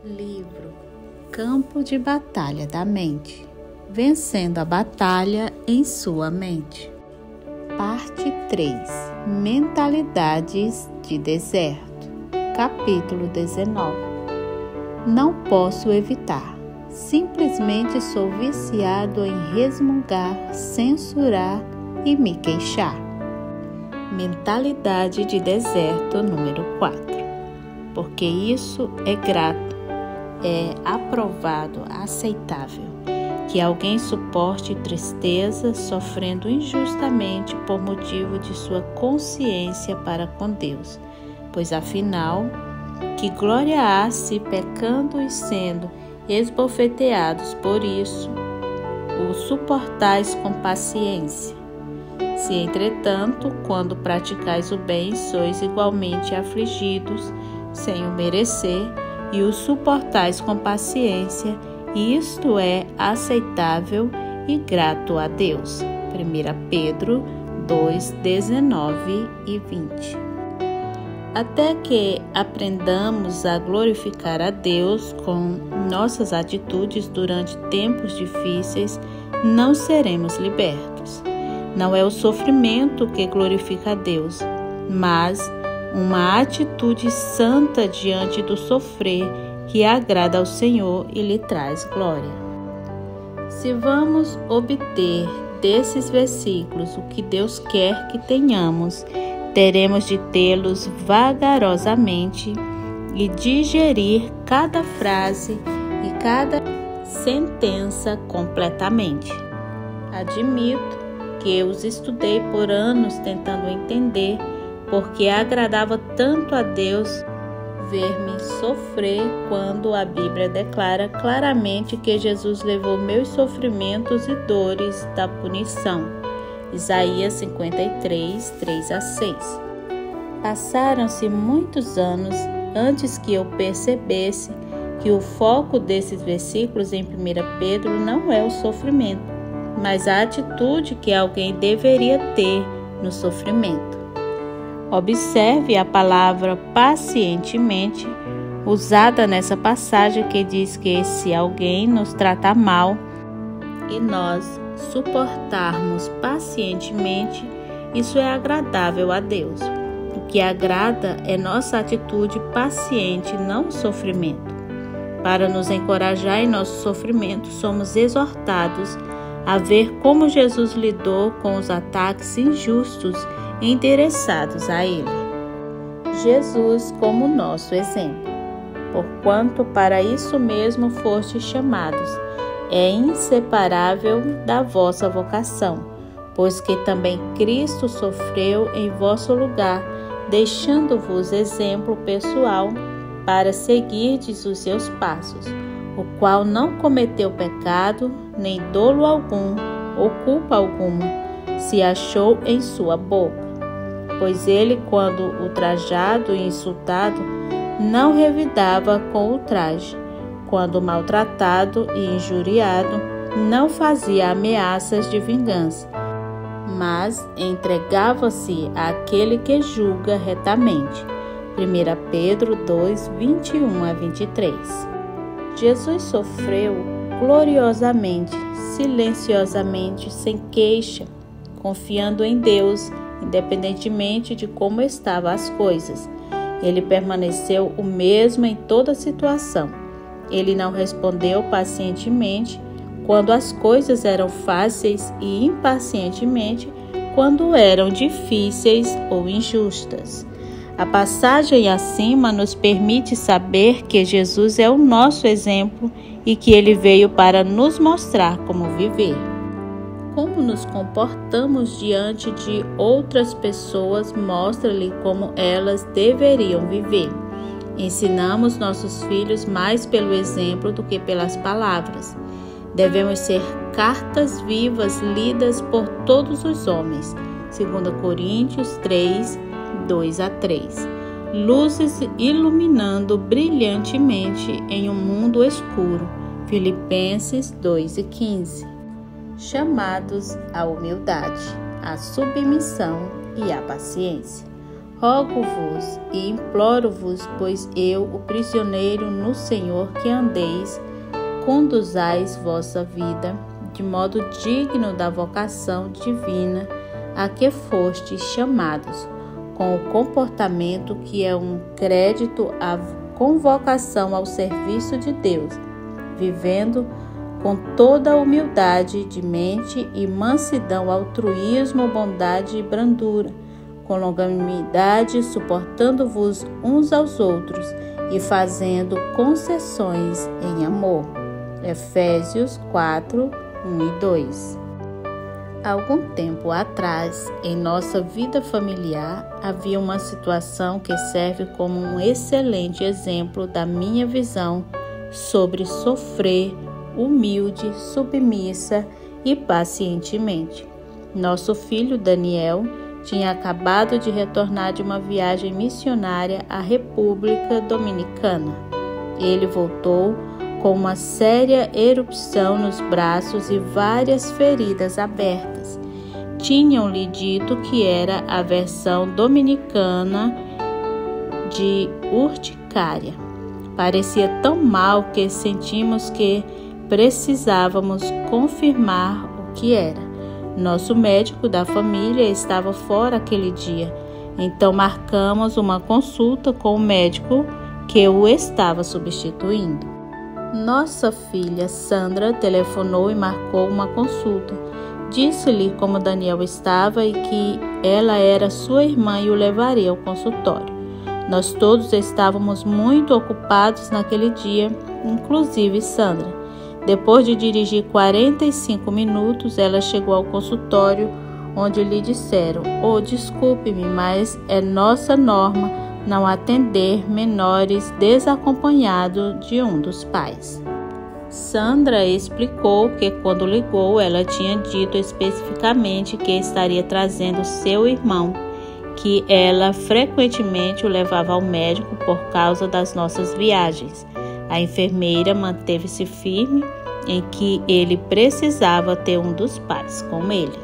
Livro Campo de Batalha da Mente, Vencendo a Batalha em Sua Mente. Parte 3. Mentalidades de Deserto. Capítulo 19. Não posso evitar. Simplesmente sou viciado em resmungar, censurar e me queixar. Mentalidade de deserto número 4. Porque isso é grato, é aprovado, aceitável. Que alguém suporte tristeza, sofrendo injustamente por motivo de sua consciência para com Deus. Pois afinal, que glória há se pecando e sendo esbofeteados por isso, o suportais com paciência. Se, entretanto, quando praticais o bem, sois igualmente afligidos, sem o merecer, e o suportais com paciência, isto é aceitável e grato a Deus. 1 Pedro 2, 19 e 20. Até que aprendamos a glorificar a Deus com nossas atitudes durante tempos difíceis, não seremos libertos. Não é o sofrimento que glorifica a Deus, mas uma atitude santa diante do sofrer que agrada ao Senhor e lhe traz glória. Se vamos obter desses versículos o que Deus quer que tenhamos, teremos de tê-los vagarosamente e digerir cada frase e cada sentença completamente. Admito que os estudei por anos tentando entender porque agradava tanto a Deus ver-me sofrer quando a Bíblia declara claramente que Jesus levou meus sofrimentos e dores da punição. Isaías 53, 3 a 6. Passaram-se muitos anos antes que eu percebesse que o foco desses versículos em 1 Pedro não é o sofrimento, mas a atitude que alguém deveria ter no sofrimento. Observe a palavra pacientemente usada nessa passagem que diz que se alguém nos tratar mal e nós suportarmos pacientemente, isso é agradável a Deus. O que agrada é nossa atitude paciente, não o sofrimento. Para nos encorajar em nosso sofrimento, somos exortados a ver como Jesus lidou com os ataques injustos endereçados a Ele. Jesus como nosso exemplo. Porquanto para isso mesmo fostes chamados, é inseparável da vossa vocação, pois que também Cristo sofreu em vosso lugar, deixando-vos exemplo pessoal para seguirdes os seus passos, o qual não cometeu pecado, nem dolo algum, ou culpa alguma, se achou em sua boca. Pois ele, quando ultrajado e insultado, não revidava com ultraje. Quando maltratado e injuriado, não fazia ameaças de vingança, mas entregava-se àquele que julga retamente. 1 Pedro 2, 21 a 23. Jesus sofreu gloriosamente, silenciosamente, sem queixa, confiando em Deus, independentemente de como estavam as coisas. Ele permaneceu o mesmo em toda situação. Ele não respondeu pacientemente quando as coisas eram fáceis e impacientemente quando eram difíceis ou injustas. A passagem acima nos permite saber que Jesus é o nosso exemplo e que ele veio para nos mostrar como viver. Como nos comportamos diante de outras pessoas mostra-lhe como elas deveriam viver. Ensinamos nossos filhos mais pelo exemplo do que pelas palavras. Devemos ser cartas vivas lidas por todos os homens. 2 Coríntios 3, 2 a 3. Luzes iluminando brilhantemente em um mundo escuro. Filipenses 2 e 15. Chamados à humildade, à submissão e à paciência. Rogo-vos e imploro-vos, pois eu, o prisioneiro no Senhor, que andeis, conduzais vossa vida de modo digno da vocação divina a que fostes chamados, com o comportamento que é um crédito à convocação ao serviço de Deus, vivendo com toda a humildade de mente e mansidão, altruísmo, bondade e brandura, com longanimidade, suportando-vos uns aos outros e fazendo concessões em amor. Efésios 4, 1 e 2. Algum tempo atrás, em nossa vida familiar, havia uma situação que serve como um excelente exemplo da minha visão sobre sofrer humilde, submissa e pacientemente. Nosso filho Daniel tinha acabado de retornar de uma viagem missionária à República Dominicana. Ele voltou com uma séria erupção nos braços e várias feridas abertas. Tinham-lhe dito que era a versão dominicana de urticária. Parecia tão mal que sentimos que precisávamos confirmar o que era. Nosso médico da família estava fora aquele dia, então marcamos uma consulta com o médico que o estava substituindo. Nossa filha Sandra telefonou e marcou uma consulta. Disse-lhe como Daniel estava e que ela era sua irmã e o levaria ao consultório. Nós todos estávamos muito ocupados naquele dia, inclusive Sandra. Depois de dirigir 45 minutos, ela chegou ao consultório, onde lhe disseram: desculpe-me, mas é nossa norma não atender menores desacompanhados de um dos pais. Sandra explicou que quando ligou, ela tinha dito especificamente que estaria trazendo seu irmão, que ela frequentemente o levava ao médico por causa das nossas viagens. A enfermeira manteve-se firme em que ele precisava ter um dos pais com ele.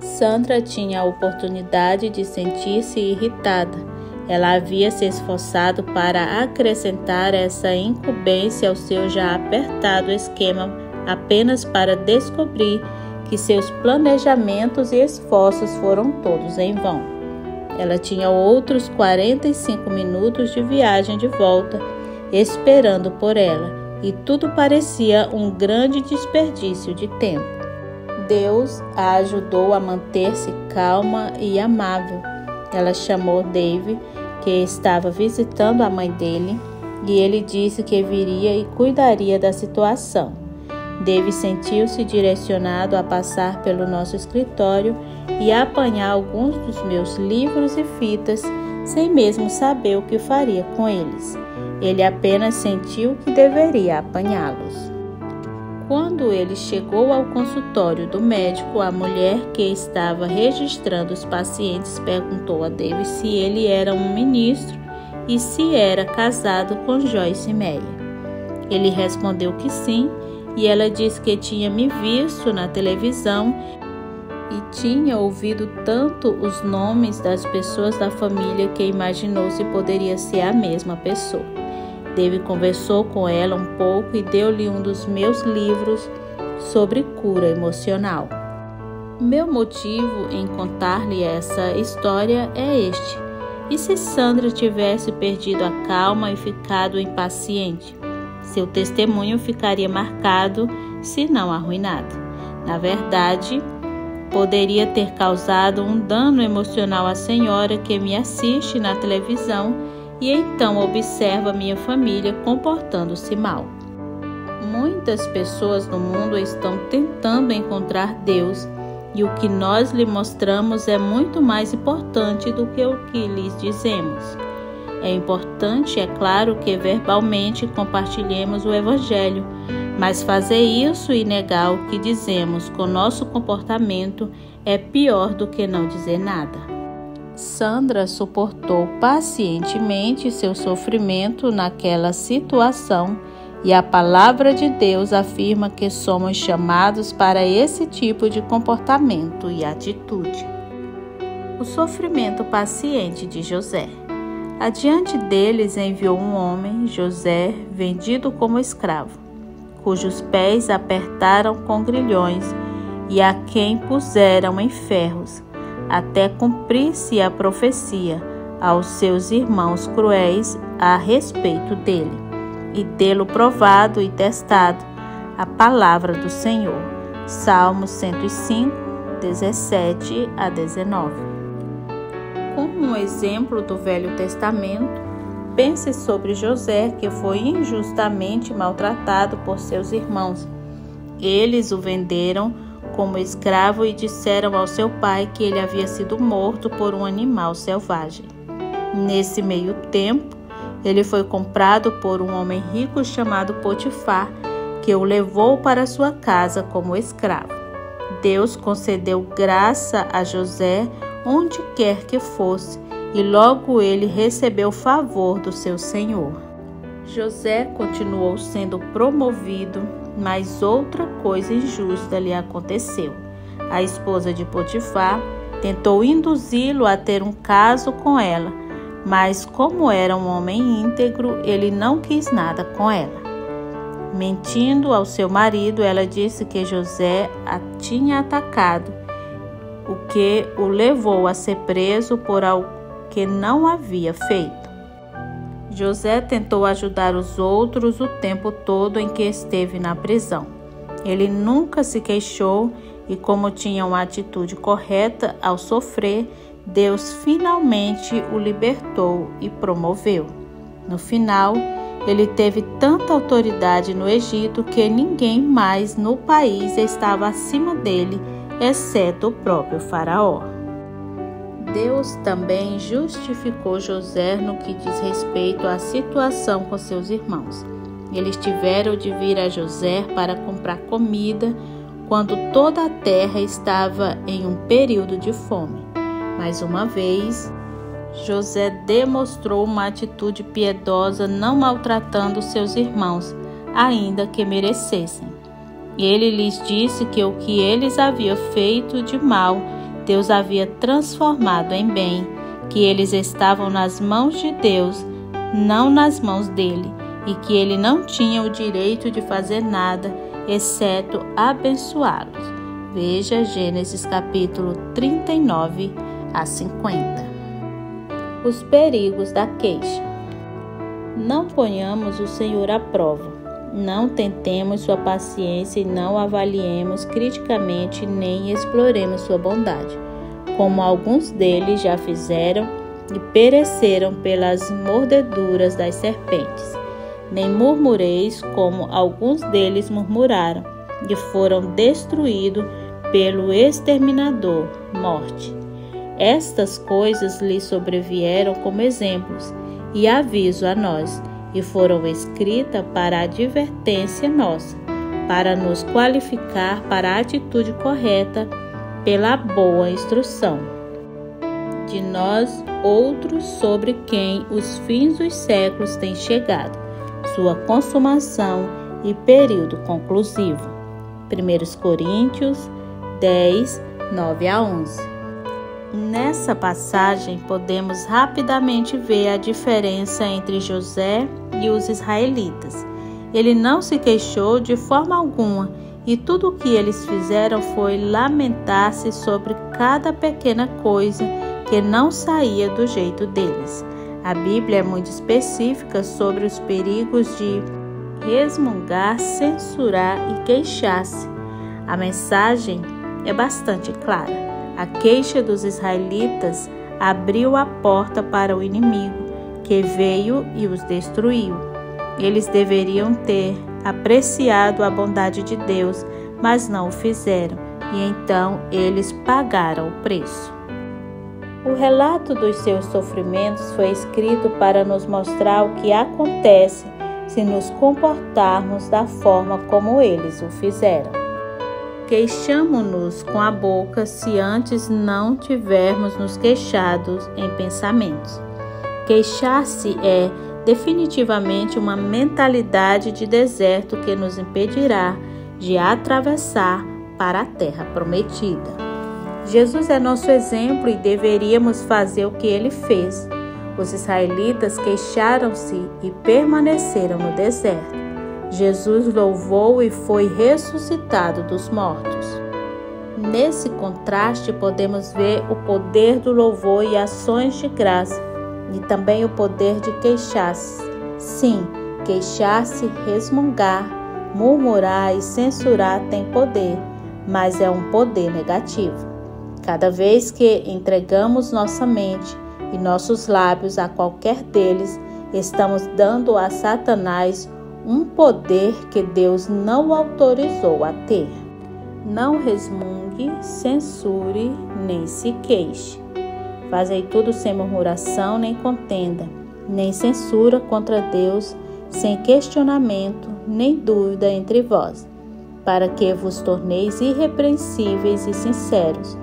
Sandra tinha a oportunidade de sentir-se irritada. Ela havia se esforçado para acrescentar essa incumbência ao seu já apertado esquema apenas para descobrir que seus planejamentos e esforços foram todos em vão. Ela tinha outros 45 minutos de viagem de volta, esperando por ela, e tudo parecia um grande desperdício de tempo. Deus a ajudou a manter-se calma e amável. Ela chamou Dave, que estava visitando a mãe dele, e ele disse que viria e cuidaria da situação. Dave sentiu-se direcionado a passar pelo nosso escritório e a apanhar alguns dos meus livros e fitas, sem mesmo saber o que faria com eles. Ele apenas sentiu que deveria apanhá-los. Quando ele chegou ao consultório do médico, a mulher que estava registrando os pacientes perguntou a Dave se ele era um ministro e se era casado com Joyce Meyer. Ele respondeu que sim, e ela disse que tinha me visto na televisão e tinha ouvido tanto os nomes das pessoas da família que imaginou se poderia ser a mesma pessoa. Dave conversou com ela um pouco e deu-lhe um dos meus livros sobre cura emocional. Meu motivo em contar-lhe essa história é este: e se Sandra tivesse perdido a calma e ficado impaciente? Seu testemunho ficaria marcado, se não arruinado. Na verdade, poderia ter causado um dano emocional à senhora que me assiste na televisão e então observa minha família comportando-se mal. Muitas pessoas no mundo estão tentando encontrar Deus, e o que nós lhe mostramos é muito mais importante do que o que lhes dizemos. É importante, é claro, que verbalmente compartilhemos o Evangelho, mas fazer isso e negar o que dizemos com nosso comportamento é pior do que não dizer nada. Sandra suportou pacientemente seu sofrimento naquela situação, e a palavra de Deus afirma que somos chamados para esse tipo de comportamento e atitude. o sofrimento paciente de José. Adiante deles enviou um homem, José, vendido como escravo, cujos pés apertaram com grilhões e a quem puseram em ferros, até cumprir-se a profecia aos seus irmãos cruéis a respeito dele, e tê-lo provado e testado a palavra do Senhor. Salmos 105, 17 a 19. Como um exemplo do Velho Testamento, pense sobre José, que foi injustamente maltratado por seus irmãos. Eles o venderam como escravo e disseram ao seu pai que ele havia sido morto por um animal selvagem. Nesse meio tempo, ele foi comprado por um homem rico chamado Potifar, que o levou para sua casa como escravo. Deus concedeu graça a José onde quer que fosse, e logo ele recebeu o favor do seu senhor. José continuou sendo promovido, mas outra coisa injusta lhe aconteceu. A esposa de Potifar tentou induzi-lo a ter um caso com ela, mas como era um homem íntegro, ele não quis nada com ela. Mentindo ao seu marido, ela disse que José a tinha atacado, o que o levou a ser preso por algo que não havia feito. José tentou ajudar os outros o tempo todo em que esteve na prisão. Ele nunca se queixou e, como tinha uma atitude correta ao sofrer, Deus finalmente o libertou e promoveu. No final, ele teve tanta autoridade no Egito que ninguém mais no país estava acima dele, exceto o próprio faraó. Deus também justificou José no que diz respeito à situação com seus irmãos. Eles tiveram de vir a José para comprar comida quando toda a terra estava em um período de fome. Mais uma vez, José demonstrou uma atitude piedosa, não maltratando seus irmãos, ainda que merecessem. Ele lhes disse que o que eles haviam feito de mal, Deus havia transformado em bem, que eles estavam nas mãos de Deus, não nas mãos dele, e que ele não tinha o direito de fazer nada, exceto abençoá-los. Veja Gênesis capítulo 39 a 50. Os perigos da queixa. Não ponhamos o Senhor à prova. Não tentemos sua paciência e não avaliemos criticamente nem exploremos sua bondade, como alguns deles já fizeram e pereceram pelas mordeduras das serpentes. Nem murmureis como alguns deles murmuraram e foram destruídos pelo exterminador, morte. Estas coisas lhes sobrevieram como exemplos e aviso a nós, e foram escritas para a advertência nossa, para nos qualificar para a atitude correta pela boa instrução. De nós outros sobre quem os fins dos séculos têm chegado, sua consumação e período conclusivo. 1 Coríntios 10, 9 a 11. Nessa passagem, podemos rapidamente ver a diferença entre José e os israelitas. Ele não se queixou de forma alguma, e tudo o que eles fizeram foi lamentar-se sobre cada pequena coisa que não saía do jeito deles. A Bíblia é muito específica sobre os perigos de resmungar, censurar e queixar-se. A mensagem é bastante clara. A queixa dos israelitas abriu a porta para o inimigo, que veio e os destruiu. Eles deveriam ter apreciado a bondade de Deus, mas não o fizeram, e então eles pagaram o preço. O relato dos seus sofrimentos foi escrito para nos mostrar o que acontece se nos comportarmos da forma como eles o fizeram. Queixamo-nos com a boca se antes não tivermos nos queixado em pensamentos. Queixar-se é definitivamente uma mentalidade de deserto que nos impedirá de atravessar para a terra prometida. Jesus é nosso exemplo e deveríamos fazer o que ele fez. Os israelitas queixaram-se e permaneceram no deserto. Jesus louvou e foi ressuscitado dos mortos. Nesse contraste, podemos ver o poder do louvor e ações de graça, e também o poder de queixar-se. Sim, queixar-se, resmungar, murmurar e censurar tem poder, mas é um poder negativo. Cada vez que entregamos nossa mente e nossos lábios a qualquer deles, estamos dando a Satanás um poder que Deus não autorizou a ter. Não resmungue, censure, nem se queixe. Fazei tudo sem murmuração nem contenda, nem censura contra Deus, sem questionamento nem dúvida entre vós, para que vos torneis irrepreensíveis e sinceros,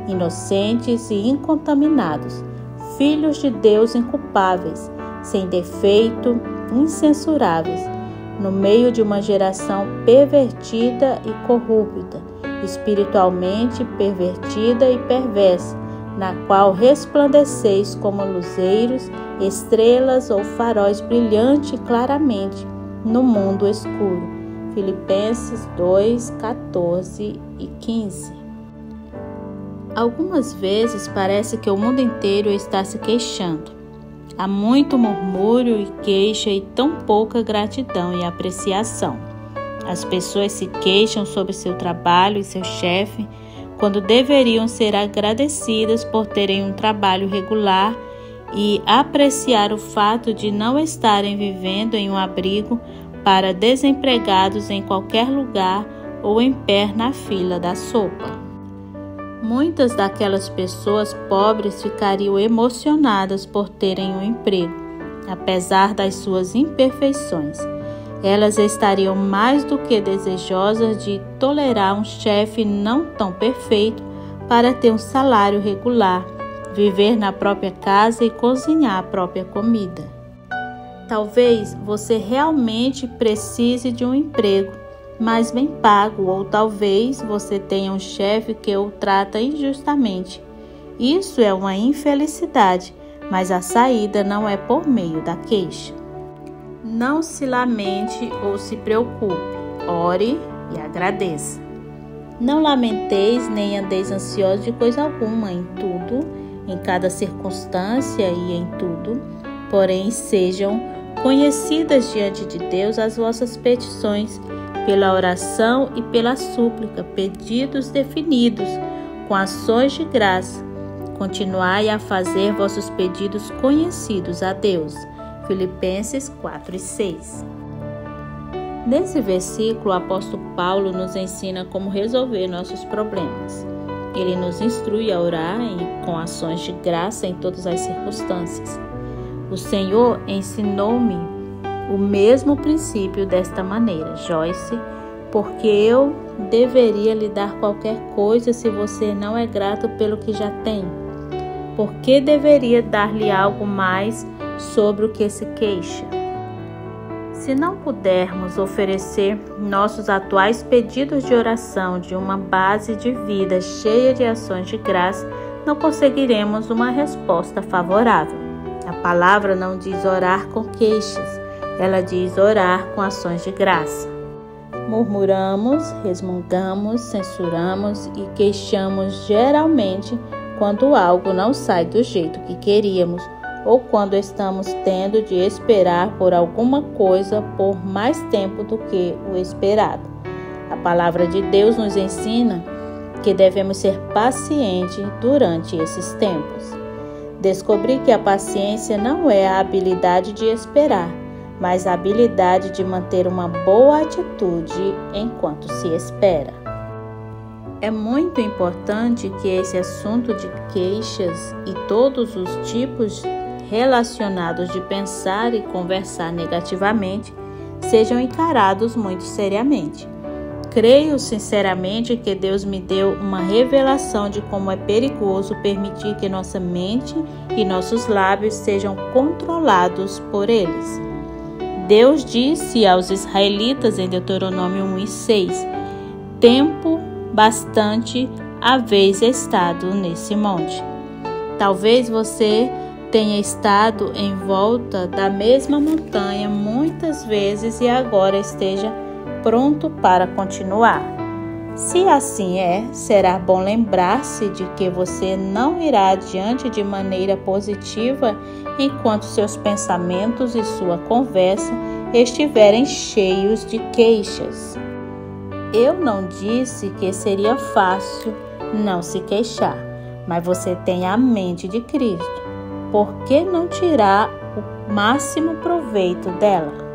inocentes e incontaminados, filhos de Deus inculpáveis, sem defeito, incensuráveis, no meio de uma geração pervertida e corrupta, espiritualmente pervertida e perversa, na qual resplandeceis como luzeiros, estrelas ou faróis brilhante claramente no mundo escuro. Filipenses 2, 14 e 15. Algumas vezes parece que o mundo inteiro está se queixando. Há muito murmúrio e queixa e tão pouca gratidão e apreciação. As pessoas se queixam sobre seu trabalho e seu chefe, quando deveriam ser agradecidas por terem um trabalho regular e apreciar o fato de não estarem vivendo em um abrigo para desempregados em qualquer lugar ou em pé na fila da sopa. Muitas daquelas pessoas pobres ficariam emocionadas por terem um emprego, apesar das suas imperfeições. Elas estariam mais do que desejosas de tolerar um chefe não tão perfeito para ter um salário regular, viver na própria casa e cozinhar a própria comida. Talvez você realmente precise de um emprego mais bem pago, ou talvez você tenha um chefe que o trata injustamente. Isso é uma infelicidade, mas a saída não é por meio da queixa. Não se lamente ou se preocupe, ore e agradeça. Não lamenteis nem andeis ansiosos de coisa alguma, em tudo, em cada circunstância e em tudo, porém sejam conhecidas diante de Deus as vossas petições, pela oração e pela súplica, pedidos definidos, com ações de graça. Continuai a fazer vossos pedidos conhecidos a Deus. Filipenses 4 e 6. Nesse versículo, o apóstolo Paulo nos ensina como resolver nossos problemas. Ele nos instrui a orar com ações de graça em todas as circunstâncias. O Senhor ensinou-me o mesmo princípio desta maneira, Joyce, porque eu deveria lhe dar qualquer coisa se você não é grato pelo que já tem? Por que deveria dar-lhe algo mais sobre o que se queixa? Se não pudermos oferecer nossos atuais pedidos de oração de uma base de vida cheia de ações de graça, não conseguiremos uma resposta favorável. A palavra não diz orar com queixas, ela diz orar com ações de graça. Murmuramos, resmungamos, censuramos e queixamos geralmente quando algo não sai do jeito que queríamos ou quando estamos tendo de esperar por alguma coisa por mais tempo do que o esperado. A palavra de Deus nos ensina que devemos ser pacientes durante esses tempos. Descobri que a paciência não é a habilidade de esperar, mas a habilidade de manter uma boa atitude enquanto se espera. É muito importante que esse assunto de queixas e todos os tipos relacionados de pensar e conversar negativamente sejam encarados muito seriamente. Creio sinceramente que Deus me deu uma revelação de como é perigoso permitir que nossa mente e nossos lábios sejam controlados por eles. Deus disse aos israelitas em Deuteronômio 1 e 6, tempo bastante haveis estado nesse monte. Talvez você tenha estado em volta da mesma montanha muitas vezes e agora esteja pronto para continuar. Se assim é, será bom lembrar-se de que você não irá adiante de maneira positiva enquanto seus pensamentos e sua conversa estiverem cheios de queixas. Eu não disse que seria fácil não se queixar, mas você tem a mente de Cristo. Por que não tirar o máximo proveito dela?